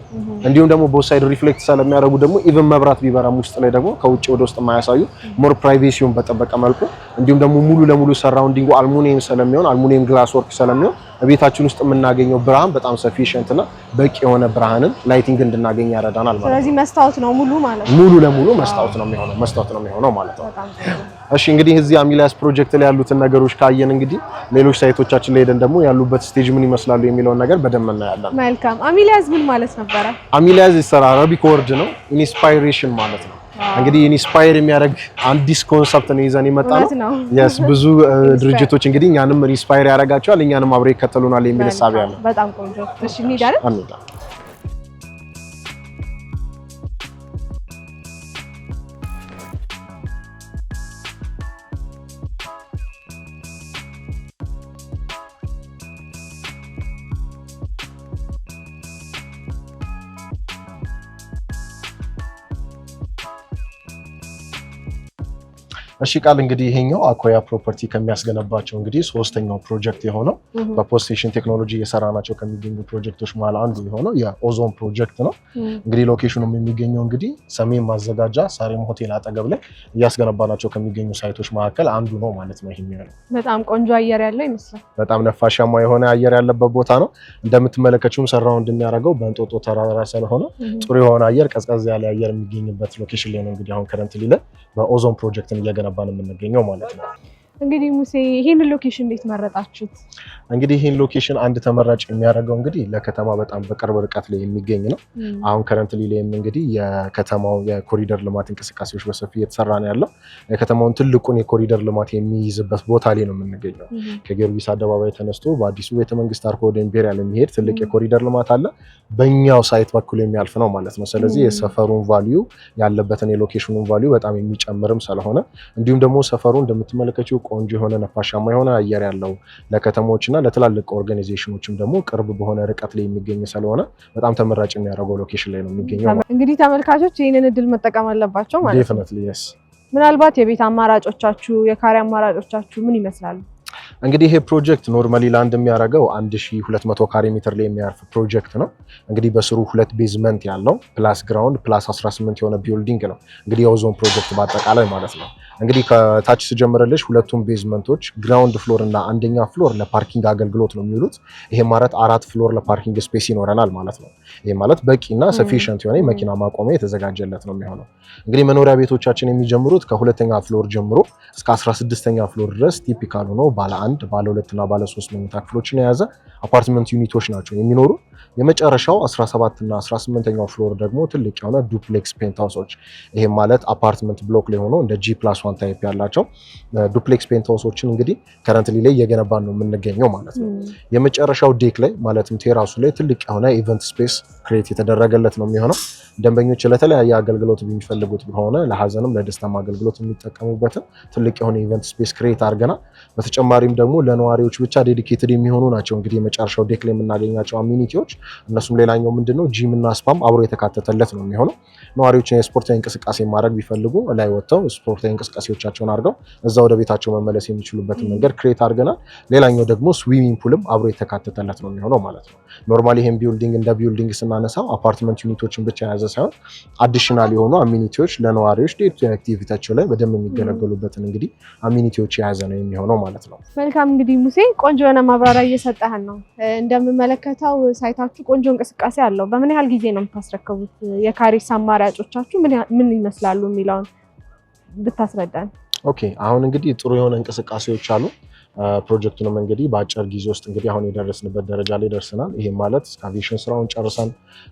S3: እንዲሁም ደግሞ ቦዝ ሳይድ ሪፍሌክት ስለሚያደርጉ ደግሞ ኢቭን መብራት ቢበራም ውስጥ ላይ ደግሞ ከውጪ ወደ ውስጥ የማያሳዩ ሞር ፕራይቬሲውን በጠበቀ መልኩ እንዲሁም ደግሞ ሙሉ ለሙሉ ሰራውንዲንጉ አልሙኒየም ስለሚሆን አልሙኒየም ግላስ ወርክ ስለሚሆን ቤታችን ውስጥ የምናገኘው ብርሃን በጣም ሰፊሽንት እና በቂ የሆነ ብርሃንን ላይቲንግ እንድናገኝ ያረዳናል ማለት ነው።
S1: ስለዚህ መስታወት ነው ሙሉ ማለት ነው።
S3: ሙሉ ለሙሉ መስታወት ነው የሚሆነው ማለት ነው። እሺ እንግዲህ እዚህ አሚሊያስ ፕሮጀክት ላይ ያሉትን ነገሮች ካየን እንግዲህ ሌሎች ሳይቶቻችን ላይ ሄደን ደግሞ ያሉበት ስቴጅ ምን ይመስላሉ የሚለውን ነገር በደንብ እናያለን።
S1: መልካም። አሚሊያስ ምን ማለት ነበረ?
S3: አሚሊያስ አረቢክ ወርድ ነው፣ ኢንስፓይሬሽን ማለት ነው። እንግዲህ ኢንስፓየር የሚያደርግ አዲስ ኮንሰፕት ነው ይዘን የመጣነው yes ብዙ ድርጅቶች እንግዲህ እኛንም ኢንስፓየር ያደርጋቸዋል እኛንም አብረው ይከተሉናል የሚል ሐሳብ ያለው
S1: በጣም ቆንጆ እሺ እንሄዳለን
S3: እሺ ቃል እንግዲህ ይሄኛው አኮያ ፕሮፐርቲ ከሚያስገነባቸው እንግዲህ ሶስተኛው ፕሮጀክት የሆነው በፖስቴሽን ቴክኖሎጂ የሰራናቸው ከሚገኙ ፕሮጀክቶች መሃል አንዱ የሆነው የኦዞን ፕሮጀክት ነው። እንግዲህ ሎኬሽኑም የሚገኘው እንግዲህ ሰሜን ማዘጋጃ ሳሬም ሆቴል አጠገብ ላይ እያስገነባናቸው ከሚገኙ ሳይቶች መካከል አንዱ ነው ማለት ነው። ይሄኛው
S1: በጣም ቆንጆ አየር ያለው ይመስላል።
S3: በጣም ነፋሻማ የሆነ አየር ያለበት ቦታ ነው። እንደምትመለከቱም ሰራው እንደሚያደርገው በእንጦጦ ተራራ ስለሆነ ጥሩ የሆነ አየር ቀዝቀዝ ያለ አየር የሚገኝበት ሎኬሽን ላይ ነው እንግዲህ አሁን ከረንትሊ ላይ በኦዞን ፕሮጀክትን እየገነባን የምንገኘው ማለት ነው።
S1: እንግዲህ ሙሴ ይሄን ሎኬሽን እንዴት መረጣችሁት?
S3: እንግዲህ ይሄን ሎኬሽን አንድ ተመራጭ የሚያደርገው እንግዲህ ለከተማ በጣም በቅርብ ርቀት ላይ የሚገኝ ነው። አሁን ከረንትሊ ላይ እንግዲህ የከተማው የኮሪደር ልማት እንቅስቃሴዎች በሰፊ እየተሰራ ነው ያለው። የከተማውን ትልቁን የኮሪደር ልማት የሚይዝበት ቦታ ላይ ነው የምንገኘው። ከጊዮርጊስ አደባባይ ተነስቶ በአዲሱ ቤተመንግስት አርኮ ወደ ኢምፔሪያል የሚሄድ ትልቅ የኮሪደር ልማት አለ። በእኛው ሳይት በኩል የሚያልፍ ነው ማለት ነው። ስለዚህ የሰፈሩን ቫልዩ ያለበትን የሎኬሽኑን ቫልዩ በጣም የሚጨምርም ስለሆነ እንዲሁም ደግሞ ሰፈሩ እንደምትመለከቱት ቆንጆ የሆነ ነፋሻማ የሆነ አየር ያለው ለከተሞችና ለትላልቅ ኦርጋናይዜሽኖችም ደግሞ ቅርብ በሆነ ርቀት ላይ የሚገኝ ስለሆነ በጣም ተመራጭ የሚያደርገው ሎኬሽን ላይ ነው የሚገኘው።
S1: እንግዲህ ተመልካቾች ይህንን እድል መጠቀም አለባቸው ማለት ነው።
S3: ዴፊኒትሊ yes።
S1: ምናልባት የቤት አማራጮቻችሁ የካሬ አማራጮቻችሁ ምን ይመስላሉ?
S3: እንግዲህ ይሄ ፕሮጀክት ኖርማሊ ላንድ የሚያደርገው 1200 ካሬ ሜትር ላይ የሚያርፍ ፕሮጀክት ነው። እንግዲህ በስሩ 2 ቤዝመንት ያለው ፕላስ ግራውንድ ፕላስ 18 የሆነ ቢልዲንግ ነው እንግዲህ የኦዞን ፕሮጀክት በአጠቃላይ ማለት ነው። እንግዲህ ከታች ስጀምርልሽ ሁለቱም ቤዝመንቶች ግራውንድ ፍሎር እና አንደኛ ፍሎር ለፓርኪንግ አገልግሎት ነው የሚውሉት። ይሄ ማለት 4 ፍሎር ለፓርኪንግ ስፔስ ይኖረናል ማለት ነው። ይሄ ማለት በቂና ሰፊሽንት የሆነ መኪና ማቆሚያ የተዘጋጀለት ነው የሚሆነው። እንግዲህ መኖሪያ ቤቶቻችን የሚጀምሩት ከሁለተኛ ፍሎር ጀምሮ እስከ 16ኛ ፍሎር ድረስ ቲፒካል ሆኖ ባለ 1 ባለ 2 እና ባለ 3 መኝታ ክፍሎችን የያዘ አፓርትመንት ዩኒቶች ናቸው የሚኖሩ። የመጨረሻው 17 እና 18ኛው ፍሎር ደግሞ ትልቅ የሆነ ዱፕሌክስ ፔንትሃውሶች ይሄ ማለት አፓርትመንት ብሎክ ላይ ሆኖ እንደ G+1 ታይፕ ያላቸው ዱፕሌክስ ፔንትሃውሶችን እንግዲህ ከረንትሊ ላይ እየገነባን ነው የምንገኘው ማለት ነው። የመጨረሻው ዴክ ላይ ማለትም ቴራሱ ላይ ትልቅ የሆነ ኢቨንት ስፔስ ክሬት የተደረገለት ነው የሚሆነው። ደንበኞች ለተለያየ አገልግሎት የሚፈልጉት ሆነ ለሀዘንም ለደስታም አገልግሎት የሚጠቀሙበት ትልቅ የሆነ ኢቨንት ስፔስ ክሬት አድርገናል። በተጨማሪም ደግሞ ለነዋሪዎች ብቻ ዴዲኬትድ የሚሆኑ ናቸው እንግዲህ የመጨረሻው ዴክ ላይ የምናገኛቸው አሚኒቲዎች። እነሱም ሌላኛው ምንድነው ጂም እና ስፓም አብሮ የተካተተለት ነው የሚሆነው። ነዋሪዎች የስፖርታዊ እንቅስቃሴ ማድረግ ቢፈልጉ ላይ ወጥተው ስፖርታዊ እንቅስቃሴዎቻቸውን አድርገው እዛ ወደ ቤታቸው መመለስ የሚችሉበትን መንገድ ክሬት አድርገናል። ሌላኛው ደግሞ ስዊሚንግ ፑልም አብሮ የተካተተለት ነው የሚሆነው ማለት ነው። ኖርማሊ ይሄን ቢልዲንግ እንደ ቢልዲንግ ስናነሳው አፓርትመንት ዩኒቶችን ብቻ የያዘ ሳይሆን አዲሽናል የሆኑ አሚኒቲዎች ለነዋሪዎች ዴት አክቲቪቲያቸው ላይ በደንብ የሚገለገሉበትን እንግዲህ አሚኒቲዎች የያዘ ነው የሚሆነው ማለት ነው።
S1: መልካም እንግዲህ ሙሴ ቆንጆ የሆነ ማብራሪያ እየሰጠህን ነው። እንደምመለከተው ሳይታችሁ ቆንጆ እንቅስቃሴ አለው። በምን ያህል ጊዜ ነው የምታስረክቡት? የካሬስ አማራጮቻችሁ ምን ይመስላሉ የሚለውን ብታስረዳን።
S3: ኦኬ አሁን እንግዲህ ጥሩ የሆነ እንቅስቃሴዎች አሉ። ፕሮጀክቱንም እንግዲህ በአጭር ጊዜ ውስጥ እንግዲህ አሁን የደረስንበት ደረጃ ላይ ደርሰናል። ይሄ ማለት ስካቬሽን ስራውን ጨርሰን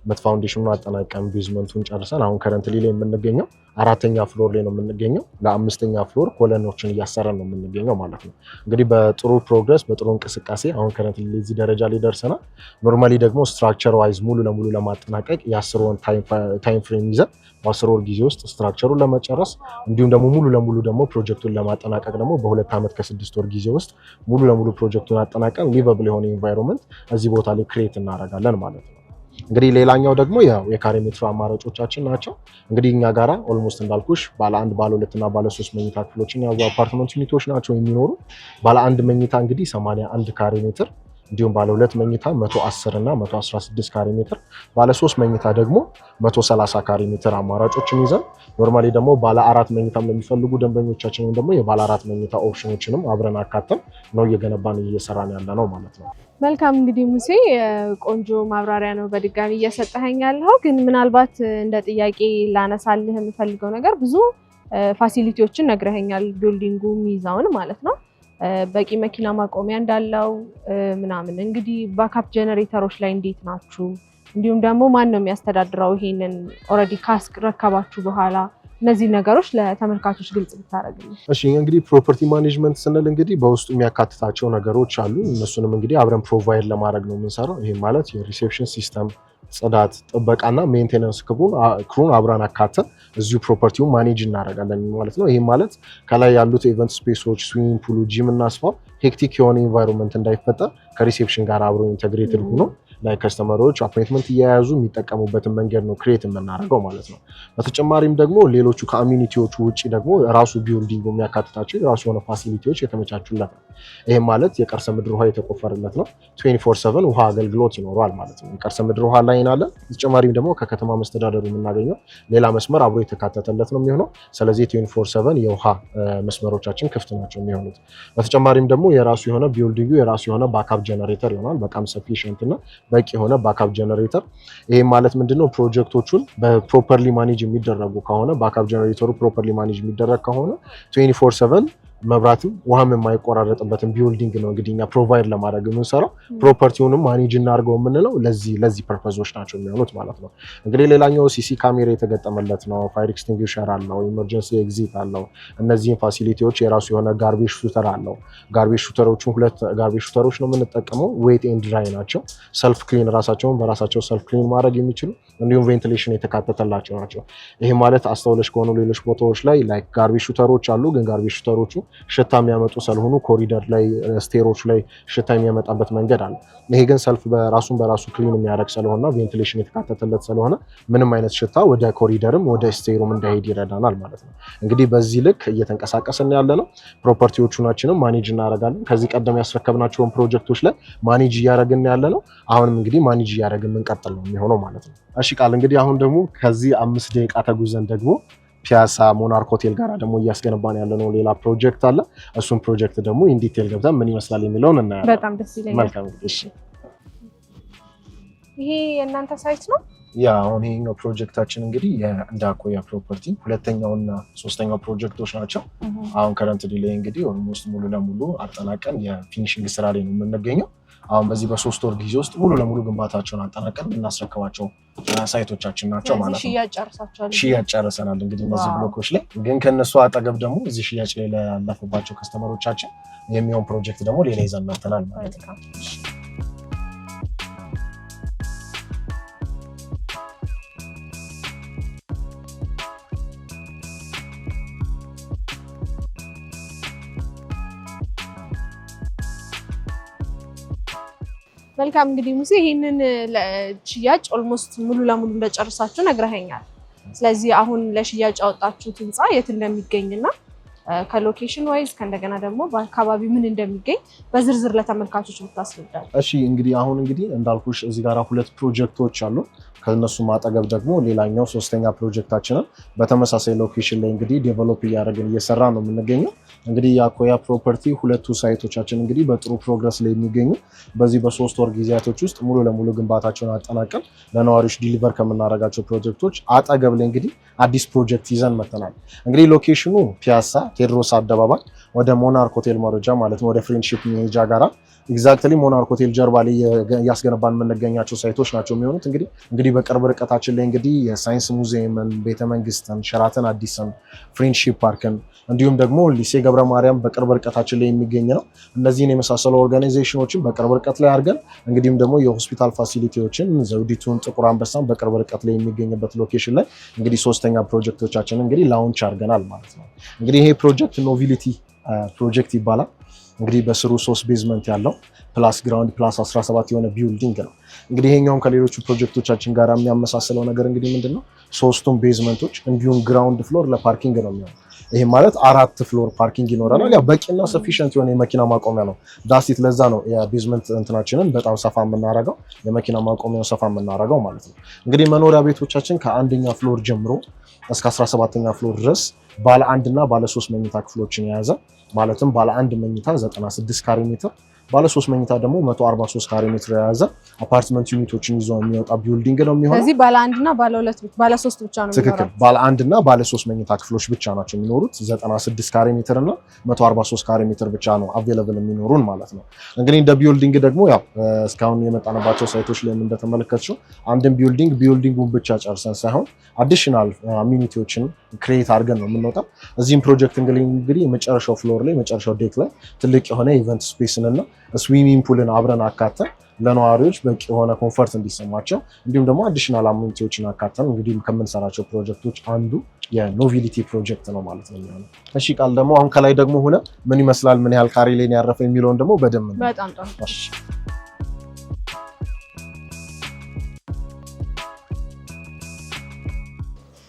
S3: መት ፋውንዴሽኑን አጠናቀን ቤዝመንቱን ጨርሰን አሁን ከረንትሊ ላይ የምንገኘው 4ኛ ፍሎር ላይ ነው የምንገኘው። ለ5ኛ ፍሎር ኮለኖችን እያሰራን ነው የምንገኘው ማለት ነው። እንግዲህ በጥሩ ፕሮግረስ በጥሩ እንቅስቃሴ አሁን ከረንትሊ ላይ እዚህ ደረጃ ላይ ደርሰናል። ኖርማሊ ደግሞ ስትራክቸር ዋይዝ ሙሉ ለሙሉ ለማጠናቀቅ የ10 ወር ታይም ፍሬም ይዘን በ10 ወር ጊዜ ውስጥ ስትራክቸሩን ለመጨረስ እንዲሁም ደግሞ ሙሉ ለሙሉ ደግሞ ፕሮጀክቱን ለማጠናቀቅ ደግሞ በ2 ዓመት ከ6 ወር ጊዜ ውስጥ ሙሉ ለሙሉ ፕሮጀክቱን አጠናቀን ሊቨብል የሆነ ኢንቫይሮንመንት እዚህ ቦታ ላይ ክሬት እናደርጋለን ማለት ነው። እንግዲህ ሌላኛው ደግሞ ያው የካሬ ሜትር አማራጮቻችን ናቸው። እንግዲህ እኛ ጋራ ኦልሞስት እንዳልኩሽ ባለ 1 ባለ 2 እና ባለ 3 መኝታ ክፍሎችን ያዙ አፓርትመንት ዩኒቶች ናቸው የሚኖሩ። ባለ 1 መኝታ እንግዲህ 81 ካሬ ሜትር እንዲሁም ባለ 2 መኝታ 110 እና 116 ካሬ ሜትር፣ ባለ 3 መኝታ ደግሞ 130 ካሬ ሜትር አማራጮችን ይዘን ኖርማሊ ደግሞ ባለ 4 መኝታም ለሚፈልጉ ደንበኞቻችንን ደግሞ የባለ 4 መኝታ ኦፕሽኖችንም አብረን አካተን ነው እየገነባን እየሰራን ያለ ነው ማለት ነው።
S1: መልካም እንግዲህ ሙሴ ቆንጆ ማብራሪያ ነው በድጋሚ እየሰጠኸኝ ያለው። ግን ምናልባት እንደ ጥያቄ ላነሳልህ የምፈልገው ነገር ብዙ ፋሲሊቲዎችን ነግረኸኛል፣ ቢልዲንጉ ሚዛውን ማለት ነው በቂ መኪና ማቆሚያ እንዳለው ምናምን። እንግዲህ ባካፕ ጀነሬተሮች ላይ እንዴት ናችሁ? እንዲሁም ደግሞ ማን ነው የሚያስተዳድረው ይሄንን ኦልሬዲ ካስረከባችሁ በኋላ እነዚህ ነገሮች ለተመልካቾች ግልጽ ብታረግልኝ።
S3: እሺ እንግዲህ ፕሮፐርቲ ማኔጅመንት ስንል እንግዲህ በውስጡ የሚያካትታቸው ነገሮች አሉ። እነሱንም እንግዲህ አብረን ፕሮቫይድ ለማድረግ ነው የምንሰራው። ይሄ ማለት የሪሴፕሽን ሲስተም፣ ጽዳት፣ ጥበቃና ሜንቴናንስ ክሩን አብረን አካተን እዚሁ ፕሮፐርቲውን ማኔጅ እናደርጋለን ማለት ነው። ይሄ ማለት ከላይ ያሉት ኢቨንት ስፔሶች፣ ስዊሚንግ ፑሉ፣ ጂም እና ስፓ ሄክቲክ የሆነ ኢንቫይሮንመንት እንዳይፈጠር ከሪሴፕሽን ጋር አብሮ ኢንተግሬትድ ሆኖ ላይ ከስተመሮች አፖይንትመንት እየያዙ የሚጠቀሙበትን መንገድ ነው ክሬት የምናደርገው ማለት ነው። በተጨማሪም ደግሞ ሌሎቹ ከአሚኒቲዎቹ ውጭ ደግሞ ራሱ ቢልዲንጉ የሚያካትታቸው የራሱ የሆነ ፋሲሊቲዎች የተመቻቹለት ነው። ይህም ማለት የከርሰ ምድር ውሃ የተቆፈረለት ነው። 24/7 ውሃ አገልግሎት ይኖረዋል ማለት ነው። የከርሰ ምድር ውሃ ላይን አለ። በተጨማሪም ደግሞ ከከተማ መስተዳደሩ የምናገኘው ሌላ መስመር አብሮ የተካተተለት ነው የሚሆነው። ስለዚህ 24/7 የውሃ መስመሮቻችን ክፍት ናቸው የሚሆኑት። በተጨማሪም ደግሞ የራሱ የሆነ ቢልዲንጉ የራሱ የሆነ ባካፕ ጀነሬተር ይሆናል። በጣም ሰፊሽንት እና በቂ የሆነ ባካፕ ጀነሬተር። ይሄ ማለት ምንድነው ፕሮጀክቶቹን በፕሮፐርሊ ማኔጅ የሚደረጉ ከሆነ ባካፕ ጀነሬተሩ ፕሮፐርሊ ማኔጅ የሚደረግ ከሆነ 24/7 መብራትም ውሃም የማይቆራረጥበትን ቢልዲንግ ነው እንግዲህ እኛ ፕሮቫይድ ለማድረግ የምንሰራው። ፕሮፐርቲውንም ማኔጅ እናድርገው የምንለው ለዚህ ፐርፐዞች ናቸው የሚሆኑት ማለት ነው። እንግዲህ ሌላኛው ሲሲ ካሜራ የተገጠመለት ነው። ፋየር ኤክስቲንጉሽር አለው። ኢመርጀንሲ ኤግዚት አለው። እነዚህን ፋሲሊቲዎች የራሱ የሆነ ጋርቤጅ ሹተር አለው። ጋርቤጅ ሹተሮቹን 2 ጋርቤጅ ሹተሮች ነው የምንጠቀመው። ዌት ኤንድ ድራይ ናቸው። ሰልፍ ክሊን ራሳቸውን በራሳቸው ሰልፍ ክሊን ማድረግ የሚችሉ እንዲሁም ቬንቲሌሽን የተካተተላቸው ናቸው። ይሄ ማለት አስተውለሽ ከሆኑ ሌሎች ቦታዎች ላይ ላይክ ጋርቤጅ ሹተሮች አሉ፣ ግን ጋርቤጅ ሹተሮቹ ሽታ የሚያመጡ ስለሆኑ ኮሪደር ላይ ስቴሮች ላይ ሽታ የሚያመጣበት መንገድ አለ። ይሄ ግን ሰልፍ በራሱ ክሊን የሚያደርግ ስለሆነ ቬንቲሌሽን የተካተተለት ስለሆነ ምንም አይነት ሽታ ወደ ኮሪደርም ወደ ስቴሩም እንዳይሄድ ይረዳናል ማለት ነው። እንግዲህ በዚህ ልክ እየተንቀሳቀስን ያለ ነው። ፕሮፐርቲዎቹናችንም ማኔጅ እናደርጋለን። ከዚህ ቀደም ያስረከብናቸውን ፕሮጀክቶች ላይ ማኔጅ እያደረግን ያለ ነው። አሁንም እንግዲህ ማኔጅ እያደረግን የምንቀጥል ነው የሚሆነው ማለት ነው። እሺ ቃል እንግዲህ አሁን ደግሞ ከዚህ 5 ደቂቃ ተጉዘን ደግሞ ፒያሳ ሞናርክ ሆቴል ጋር ደግሞ እያስገነባን ያለነው ሌላ ፕሮጀክት አለ። እሱም ፕሮጀክት ደግሞ ኢን ዲቴል ገብተን ምን ይመስላል የሚለውን እናያለን።
S1: በጣም ደስ ይለኛል።
S3: መልካም። እሺ
S1: ይሄ የእናንተ ሳይት ነው?
S3: ያ አሁን ይሄኛው ፕሮጀክታችን እንግዲህ የእንዳ አኮያ ፕሮፐርቲ ሁለተኛውና ሶስተኛው ፕሮጀክቶች ናቸው። አሁን ከረንትሊ ላይ እንግዲህ ኦልሞስት ሙሉ ለሙሉ አጠናቀን የፊኒሺንግ ስራ ላይ ነው የምንገኘው። አሁን በዚህ በ3 ወር ጊዜ ውስጥ ሙሉ ለሙሉ ግንባታቸውን አጠናቀን እናስረክባቸው ሳይቶቻችን ናቸው ማለት ነው። ሽያጭ ጨርሰናል እንግዲህ እነዚህ ብሎኮች ላይ። ግን ከነሱ አጠገብ ደግሞ እዚህ ሽያጭ ላይ ላለፉባቸው ከስተመሮቻችን የሚሆን ፕሮጀክት ደግሞ ሌላ ይዘን መጥተናል ማለት ነው።
S1: መልካም እንግዲህ ሙሴ ይሄንን ለሽያጭ ኦልሞስት ሙሉ ለሙሉ እንደጨርሳችሁ ነግረኸኛል። ስለዚህ አሁን ለሽያጭ አወጣችሁት ህንፃ የት እንደሚገኝና ከሎኬሽን ዋይዝ ከእንደገና ደግሞ በአካባቢ ምን እንደሚገኝ በዝርዝር ለተመልካቾች ብታስረዳል።
S3: እሺ እንግዲህ አሁን እንግዲህ እንዳልኩሽ እዚህ ጋር 2 ፕሮጀክቶች አሉ። ከነሱ ማጠገብ ደግሞ ሌላኛው ሶስተኛ ፕሮጀክታችንን በተመሳሳይ ሎኬሽን ላይ እንግዲህ ዴቨሎፕ እያደረግን እየሰራ ነው የምንገኘው። እንግዲህ የአኮያ ፕሮፐርቲ 2 ሳይቶቻችን እንግዲህ በጥሩ ፕሮግረስ ላይ የሚገኙ በዚህ በ3 ወር ጊዜያቶች ውስጥ ሙሉ ለሙሉ ግንባታቸውን አጠናቀን ለነዋሪዎች ዲሊቨር ከምናደርጋቸው ፕሮጀክቶች አጠገብ ላይ እንግዲህ አዲስ ፕሮጀክት ይዘን መጥተናል። እንግዲህ ሎኬሽኑ ፒያሳ ቴዎድሮስ አደባባይ ወደ ሞናርክ ሆቴል መረጃ ማለት ነው ወደ ፍሬንድሺፕ መሄጃ ጋራ ኤግዛክትሊ ሞናርክ ሆቴል ጀርባ ላይ ያስገነባን የምንገኛቸው ሳይቶች ናቸው የሚሆኑት። እንግዲህ በቅርብ ርቀታችን ላይ እንግዲህ የሳይንስ ሙዚየምን፣ ቤተመንግስትን፣ ሸራተን አዲስን፣ ፍሬንድሺፕ ፓርክን እንዲሁም ደግሞ ሊሴ ገብረ ማርያም በቅርብ ርቀታችን ላይ የሚገኝ ነው። እነዚህን የመሳሰሉ ኦርጋናይዜሽኖችን በቅርብ ርቀት ላይ አድርገን እንግዲህም ደግሞ የሆስፒታል ፋሲሊቲዎችን ዘውዲቱን፣ ጥቁር አንበሳን በቅርብ ርቀት ላይ የሚገኝበት ሎኬሽን ላይ እንግዲህ ሶስተኛ ፕሮጀክቶቻችን እንግዲህ ላውንች አድርገናል ማለት ነው። እንግዲህ ይሄ ፕሮጀክት ኖቪሊቲ ፕሮጀክት ይባላል። እንግዲህ በስሩ 3 ቤዝመንት ያለው ፕላስ ግራውንድ ፕላስ 17 የሆነ ቢልዲንግ ነው። እንግዲህ ይሄኛውም ከሌሎቹ ፕሮጀክቶቻችን ጋር የሚያመሳስለው ነገር እንግዲህ ምንድነው 3ቱም ቤዝመንቶች እንዲሁም ግራውንድ ፍሎር ለፓርኪንግ ነው የሚሆነው። ይሄ ማለት 4 ፍሎር ፓርኪንግ ይኖረናል። ያው በቂና ሰፊሽንት የሆነ የመኪና ማቆሚያ ነው ዳስቲት። ለዛ ነው የቤዝመንት እንትናችንን በጣም ሰፋ የምናረገው የመኪና ማቆሚያውን ሰፋ የምናረገው ማለት ነው። እንግዲህ መኖሪያ ቤቶቻችን ከ1ኛ ፍሎር ጀምሮ እስከ 17ኛ ፍሎር ድረስ ባለ 1 እና ባለ 3 መኝታ ክፍሎችን የያዘ ማለትም ባለ 1 መኝታ 96 ካሬ ሜትር ባለ 3 መኝታ ደግሞ 143 ካሬ ሜትር የያዘ አፓርትመንት ዩኒቶችን ይዞ የሚወጣ ቢልዲንግ ነው የሚሆነው።
S1: ስለዚህ ባለ 1 እና ባለ 2 ባለ 3 ብቻ ነው የሚኖረው።
S3: ትክክል። ባለ 1 እና ባለ 3 መኝታ ክፍሎች ብቻ ናቸው የሚኖሩት። 96 ካሬ ሜትር እና 143 ካሬ ሜትር ብቻ ነው አቬለብል የሚኖሩን ማለት ነው። እንግዲህ እንደ ቢልዲንግ ደግሞ ያው እስካሁን የመጣንባቸው ሳይቶች ላይ እንደተመለከትሽው አንድን ቢልዲንጉን ብቻ ጨርሰን ሳይሆን አዲሽናል አሚኒቲዎችን ክሬት አድርገን ነው የምንወጣው። እዚህም ፕሮጀክት እንግዲህ የመጨረሻው ፍሎር ላይ የመጨረሻው ዴክ ላይ ትልቅ የሆነ ኢቨንት ስፔስን እና ስዊሚንግ ፑልን አብረን አካተን ለነዋሪዎች በቂ የሆነ ኮንፈርት እንዲሰማቸው እንዲሁም ደግሞ አዲሽናል አሚኒቲዎችን አካተን እንግዲህ ከምንሰራቸው ፕሮጀክቶች አንዱ የኖቪሊቲ ፕሮጀክት ነው ማለት ነው የሚሆነው። እሺ ቃል ደግሞ አሁን ከላይ ደግሞ ሆነ ምን ይመስላል ምን ያህል ካሬ ላይ ያረፈ የሚለውን ደግሞ በደንብ ነው።
S1: በጣም ጥሩ።
S3: እሺ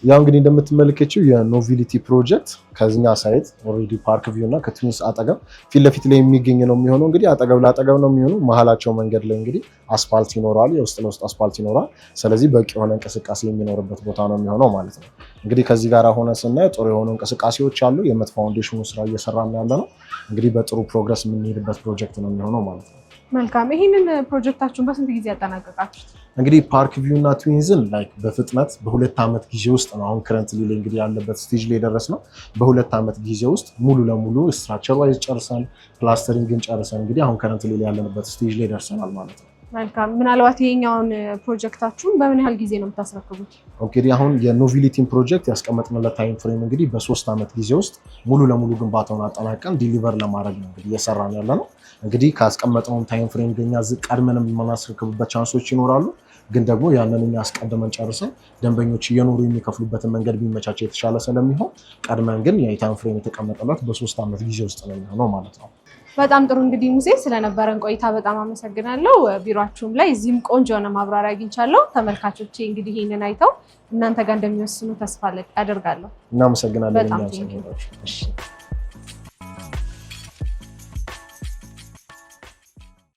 S3: ያው እንግዲህ እንደምትመለከቱው የኖቪሊቲ ፕሮጀክት ከዚህኛ ሳይት ኦልሬዲ ፓርክ ቪው እና ከትዊንስ አጠገብ ፊት ለፊት ላይ የሚገኝ ነው የሚሆነው። እንግዲህ አጠገብ ለአጠገብ ነው የሚሆነው። መሀላቸው መንገድ ላይ እንግዲህ አስፋልት ይኖራል፣ የውስጥ ለውስጥ አስፋልት ይኖራል። ስለዚህ በቂ የሆነ እንቅስቃሴ የሚኖርበት ቦታ ነው የሚሆነው ማለት ነው። እንግዲህ ከዚህ ጋር ሆነ ስናየው ጥሩ የሆኑ እንቅስቃሴዎች አሉ። የመት ፋውንዴሽኑ ስራ እየሰራን ያለ ነው። እንግዲህ በጥሩ ፕሮግረስ የምንሄድበት ፕሮጀክት ነው የሚሆነው ማለት ነው።
S1: መልካም። ይህንን ፕሮጀክታችሁን በስንት ጊዜ ያጠናቀቃችሁት?
S3: እንግዲህ ፓርክ ቪው እና ትዊንዝን ላይክ በፍጥነት በ2 ዓመት ጊዜ ውስጥ ነው አሁን ከረንትሊ ላይ እንግዲህ ያለበት ስቴጅ ላይ ደረስነው። በ2 ዓመት ጊዜ ውስጥ ሙሉ ለሙሉ ስትራክቸር ዋይዝ ጨርሰን ፕላስተሪንግን ጨርሰን እንግዲህ አሁን ከረንትሊ ላይ ያለንበት ስቴጅ ላይ ደርሰናል ማለት ነው።
S1: መልካም። ምናልባት ይሄኛውን ፕሮጀክታችሁን በምን ያህል ጊዜ ነው የምታስረክቡት?
S3: እንግዲህ አሁን የኖቪሊቲን ፕሮጀክት ያስቀመጥንለት ታይም ፍሬም እንግዲህ በ3 ዓመት ጊዜ ውስጥ ሙሉ ለሙሉ ግንባታውን አጠናቀን ዲሊቨር ለማድረግ ነው እንግዲህ እየሰራን ያለ ነው። እንግዲህ ካስቀመጥነው ታይም ፍሬም ገኛ ቀድመንም የምናስረክብበት ቻንሶች ይኖራሉ። ግን ደግሞ ያንን እኛ አስቀድመን ጨርሰን ደንበኞች እየኖሩ የሚከፍሉበትን መንገድ ቢመቻቸው የተሻለ ስለሚሆን ቀድመን ግን የታይም ፍሬም የተቀመጠለት በ3 ዓመት ጊዜ ውስጥ ነው የሚሆነው ማለት ነው።
S1: በጣም ጥሩ። እንግዲህ ሙሴ ስለነበረን ቆይታ በጣም አመሰግናለሁ። ቢሮአችሁም ላይ እዚህም ቆንጆ የሆነ ማብራሪያ አግኝቻለሁ። ተመልካቾቼ እንግዲህ ይህንን አይተው እናንተ ጋር እንደሚወስኑ ተስፋ አደርጋለሁ።
S3: እናመሰግናለን።